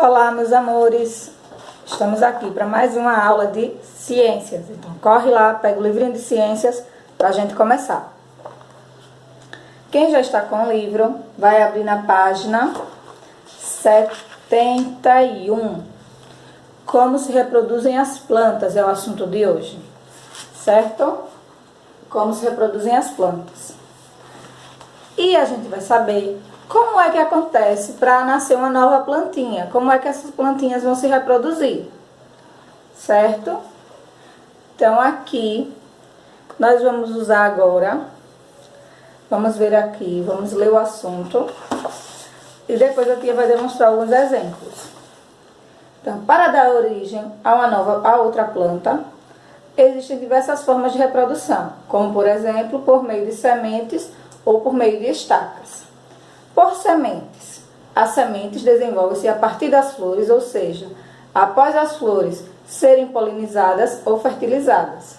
Olá, meus amores! Estamos aqui para mais uma aula de ciências. Então, corre lá, pega o livrinho de ciências para a gente começar. Quem já está com o livro, vai abrir na página 71. Como se reproduzem as plantas é o assunto de hoje, certo? Como se reproduzem as plantas. E a gente vai saber como é que acontece para nascer uma nova plantinha, como é que essas plantinhas vão se reproduzir, certo? Então aqui, nós vamos usar agora, vamos ver aqui, vamos ler o assunto, e depois a tia vai demonstrar alguns exemplos. Então, para dar origem a outra planta, existem diversas formas de reprodução, como por exemplo, por meio de sementes ou por meio de estacas. Por sementes, as sementes desenvolvem-se a partir das flores, ou seja, após as flores serem polinizadas ou fertilizadas.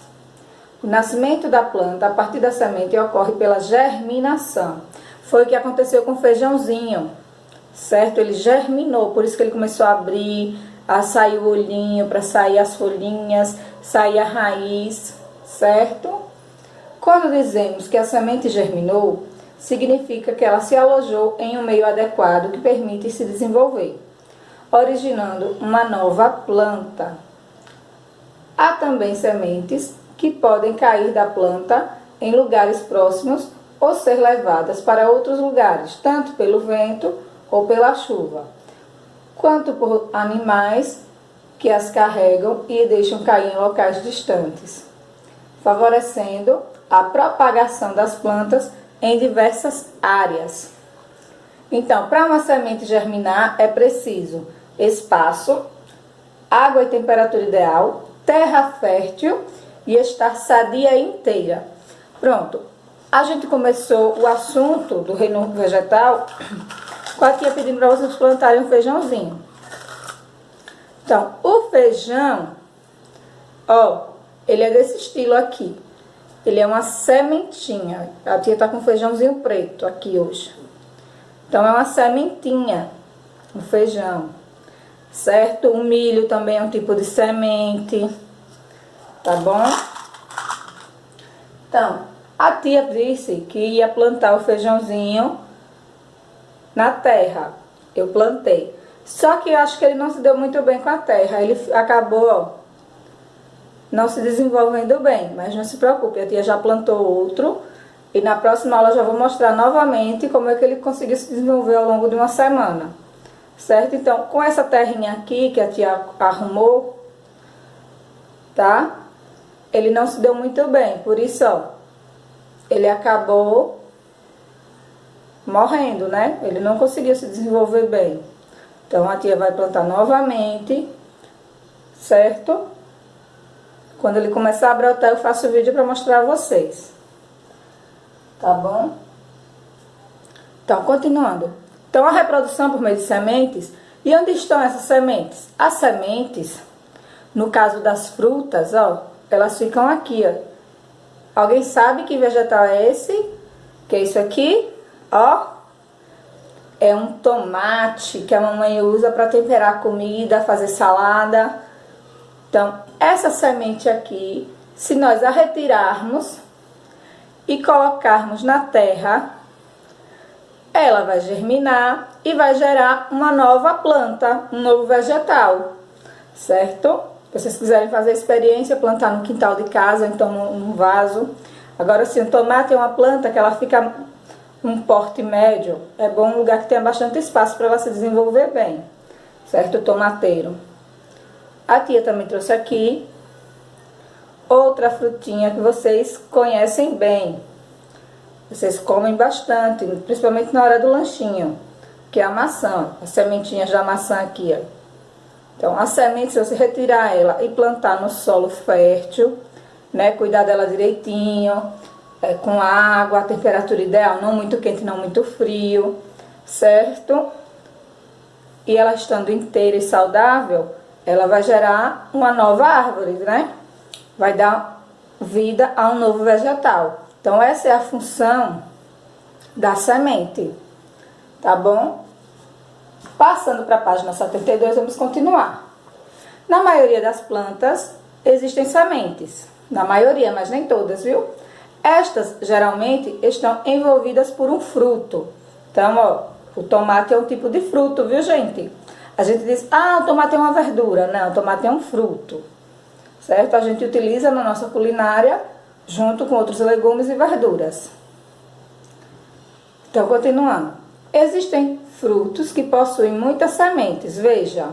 O nascimento da planta a partir da semente ocorre pela germinação. Foi o que aconteceu com o feijãozinho, certo? Ele germinou, por isso que ele começou a abrir, a sair o olhinho, para sair as folhinhas, sair a raiz, certo? Quando dizemos que a semente germinou, significa que ela se alojou em um meio adequado que permite se desenvolver, originando uma nova planta. Há também sementes que podem cair da planta em lugares próximos ou ser levadas para outros lugares, tanto pelo vento ou pela chuva, quanto por animais que as carregam e deixam cair em locais distantes, favorecendo a propagação das plantas em diversas áreas. Então, para uma semente germinar, é preciso espaço, água e temperatura ideal, terra fértil e estar sadia e inteira. Pronto, a gente começou o assunto do reino vegetal com a tia pedindo para vocês plantarem um feijãozinho. Então, o feijão, ó, ele é desse estilo aqui. Ele é uma sementinha. A tia tá com feijãozinho preto aqui hoje. Então, é uma sementinha, o feijão, certo? O milho também é um tipo de semente, tá bom? Então, a tia disse que ia plantar o feijãozinho na terra. Eu plantei. Só que eu acho que ele não se deu muito bem com a terra. Ele acabou, ó, não se desenvolvendo bem, mas não se preocupe, a tia já plantou outro e na próxima aula já vou mostrar novamente como é que ele conseguiu se desenvolver ao longo de uma semana, certo? Então, com essa terrinha aqui que a tia arrumou, tá? Ele não se deu muito bem, por isso, ó, ele acabou morrendo, né? Ele não conseguiu se desenvolver bem. Então, a tia vai plantar novamente, certo? Quando ele começar a brotar, eu faço o vídeo para mostrar a vocês. Tá bom? Então, continuando. Então, a reprodução por meio de sementes. E onde estão essas sementes? As sementes, no caso das frutas, ó, elas ficam aqui, ó. Alguém sabe que vegetal é esse? Que é isso aqui? Ó. É um tomate que a mamãe usa para temperar a comida, fazer salada. Então, essa semente aqui, se nós a retirarmos e colocarmos na terra, ela vai germinar e vai gerar uma nova planta, um novo vegetal, certo? Se vocês quiserem fazer a experiência, plantar no quintal de casa, então num vaso. Agora, se o tomate é uma planta que ela fica um porte médio, é bom um lugar que tenha bastante espaço para ela se desenvolver bem, certo? O tomateiro. A tia também trouxe aqui outra frutinha que vocês conhecem bem. Vocês comem bastante, principalmente na hora do lanchinho, que é a maçã, as sementinhas da maçã aqui, ó. Então, a semente, se você retirar ela e plantar no solo fértil, né, cuidar dela direitinho, com água, a temperatura ideal, não muito quente, não muito frio, certo? E ela estando inteira e saudável, ela vai gerar uma nova árvore, né? Vai dar vida a um novo vegetal. Então, essa é a função da semente, tá bom? Passando para a página 72, vamos continuar. Na maioria das plantas existem sementes. Na maioria, mas nem todas, viu? Estas geralmente estão envolvidas por um fruto. Então, ó, o tomate é um tipo de fruto, viu, gente? A gente diz, ah, o tomate é uma verdura. Não, o tomate é um fruto. Certo? A gente utiliza na nossa culinária junto com outros legumes e verduras. Então, continuando. Existem frutos que possuem muitas sementes. Veja.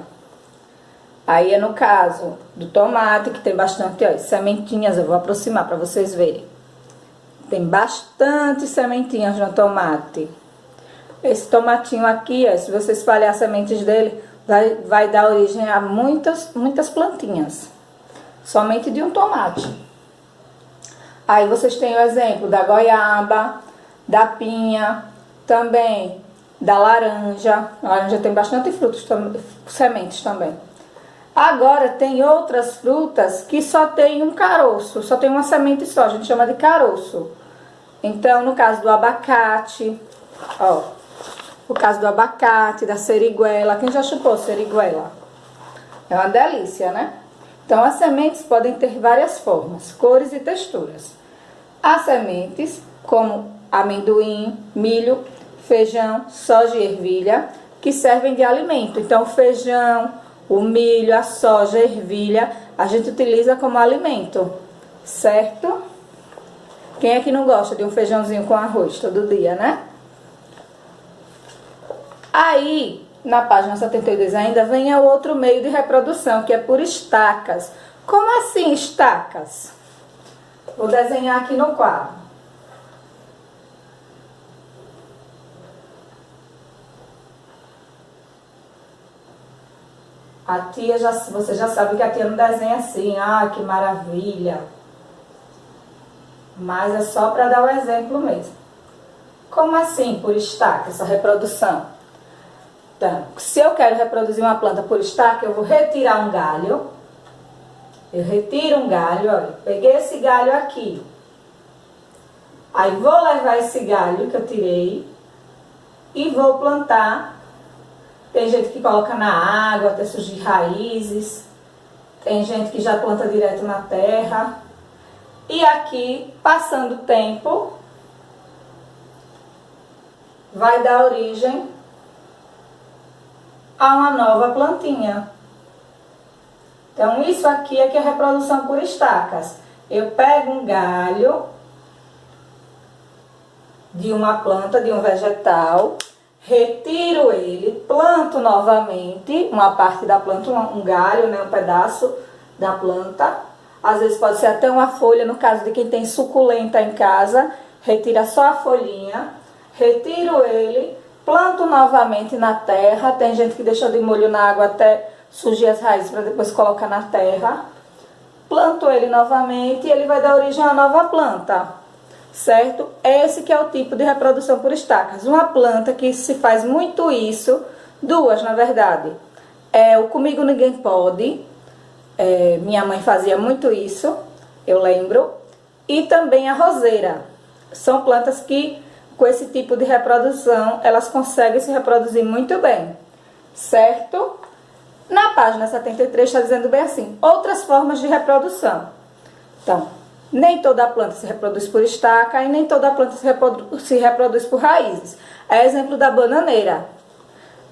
Aí é no caso do tomate, que tem bastante, ó, sementinhas. Eu vou aproximar para vocês verem. Tem bastante sementinhas no tomate. Esse tomatinho aqui, ó, se você espalhar as sementes dele, vai dar origem a muitas plantinhas. Somente de um tomate. Aí vocês têm o exemplo da goiaba, da pinha, também da laranja. A laranja tem bastante frutos, sementes também. Agora tem outras frutas que só tem um caroço, só tem uma semente só, a gente chama de caroço. Então, no caso do abacate, ó, o caso do abacate, da seriguela, quem já chupou seriguela? É uma delícia, né? Então, as sementes podem ter várias formas, cores e texturas. Há sementes como amendoim, milho, feijão, soja e ervilha, que servem de alimento. Então, o feijão, o milho, a soja, a ervilha, a gente utiliza como alimento, certo? Quem é que não gosta de um feijãozinho com arroz todo dia, né? Aí, na página 72 ainda, vem o outro meio de reprodução, que é por estacas. Como assim estacas? Vou desenhar aqui no quadro. A tia, você já sabe que a tia não desenha assim, ah, que maravilha. Mas é só para dar o exemplo mesmo. Como assim por estaca, essa reprodução? Então, se eu quero reproduzir uma planta por estaca, eu vou retirar um galho. Eu retiro um galho, olha, peguei esse galho aqui. Aí vou levar esse galho que eu tirei e vou plantar. Tem gente que coloca na água até surgir raízes. Tem gente que já planta direto na terra. E aqui, passando o tempo, vai dar origem a uma nova plantinha. Então, isso aqui é que é a reprodução por estacas. Eu pego um galho de uma planta, de um vegetal, retiro ele, planto novamente uma parte da planta, um galho, né, um pedaço da planta. Às vezes pode ser até uma folha, no caso de quem tem suculenta em casa, retira só a folhinha, retiro ele, planto novamente na terra. Tem gente que deixa de molho na água até surgir as raízes para depois colocar na terra. Planto ele novamente e ele vai dar origem a uma nova planta, certo? Esse que é o tipo de reprodução por estacas. Uma planta que se faz muito isso, duas na verdade, é o Comigo Ninguém Pode. Minha mãe fazia muito isso, eu lembro. E também a roseira. São plantas que, com esse tipo de reprodução, elas conseguem se reproduzir muito bem, certo? Na página 73 está dizendo bem assim, outras formas de reprodução. Então, nem toda planta se reproduz por estaca e nem toda planta se reproduz por raízes. É exemplo da bananeira.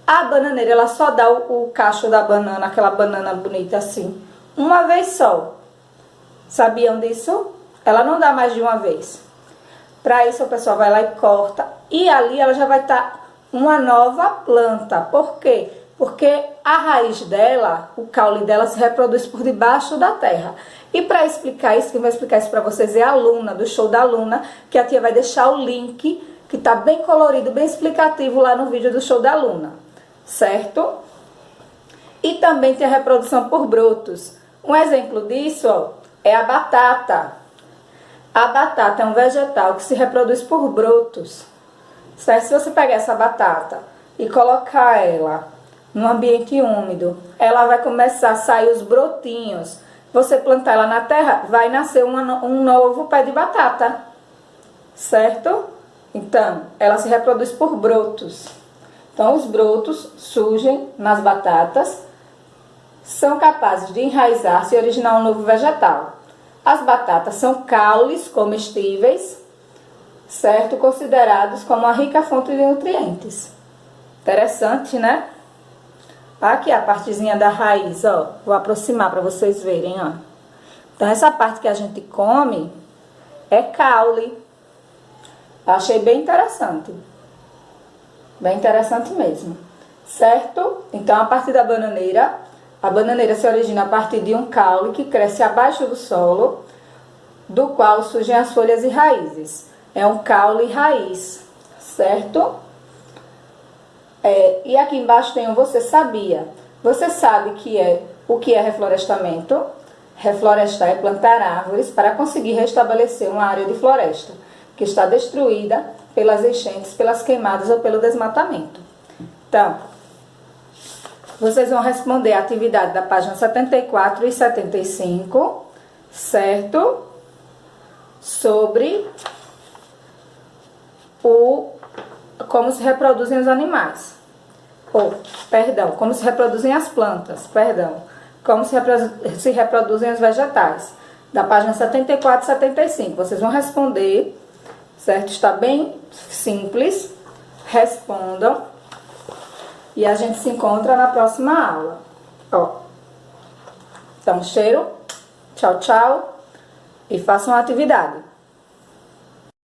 A bananeira, ela só dá o cacho da banana, aquela banana bonita assim, uma vez só. Sabiam disso? Ela não dá mais de uma vez. Para isso, o pessoal vai lá e corta. E ali ela já vai estar uma nova planta. Por quê? Porque a raiz dela, o caule dela, se reproduz por debaixo da terra. E para explicar isso, quem vai explicar isso para vocês é a Luna, do show da Luna, que a tia vai deixar o link, que está bem colorido, bem explicativo lá no vídeo do show da Luna. Certo? E também tem a reprodução por brotos. Um exemplo disso, ó, é a batata. A batata é um vegetal que se reproduz por brotos. Certo? Se você pegar essa batata e colocar ela no ambiente úmido, ela vai começar a sair os brotinhos. Você plantar ela na terra, vai nascer um novo pé de batata. Certo? Então, ela se reproduz por brotos. Então, os brotos surgem nas batatas, são capazes de enraizar-se e originar um novo vegetal. As batatas são caules comestíveis, certo? Considerados como uma rica fonte de nutrientes. Interessante, né? Aqui a partezinha da raiz, ó. Vou aproximar para vocês verem, ó. Então, essa parte que a gente come é caule. Achei bem interessante. Bem interessante mesmo. Certo? Então, a partir da bananeira, a bananeira se origina a partir de um caule que cresce abaixo do solo, do qual surgem as folhas e raízes. É um caule raiz, certo? E aqui embaixo tem um você sabia. Você sabe o que é reflorestamento? Reflorestar é plantar árvores para conseguir restabelecer uma área de floresta que está destruída pelas enchentes, pelas queimadas ou pelo desmatamento. Então, vocês vão responder a atividade da página 74 e 75, certo? Sobre como se reproduzem os animais. Como se reproduzem as plantas, como se reproduzem os vegetais. Da página 74 e 75. Vocês vão responder, certo? Está bem simples. Respondam. E a gente se encontra na próxima aula. Então, cheiro. Tchau, tchau. E façam a atividade.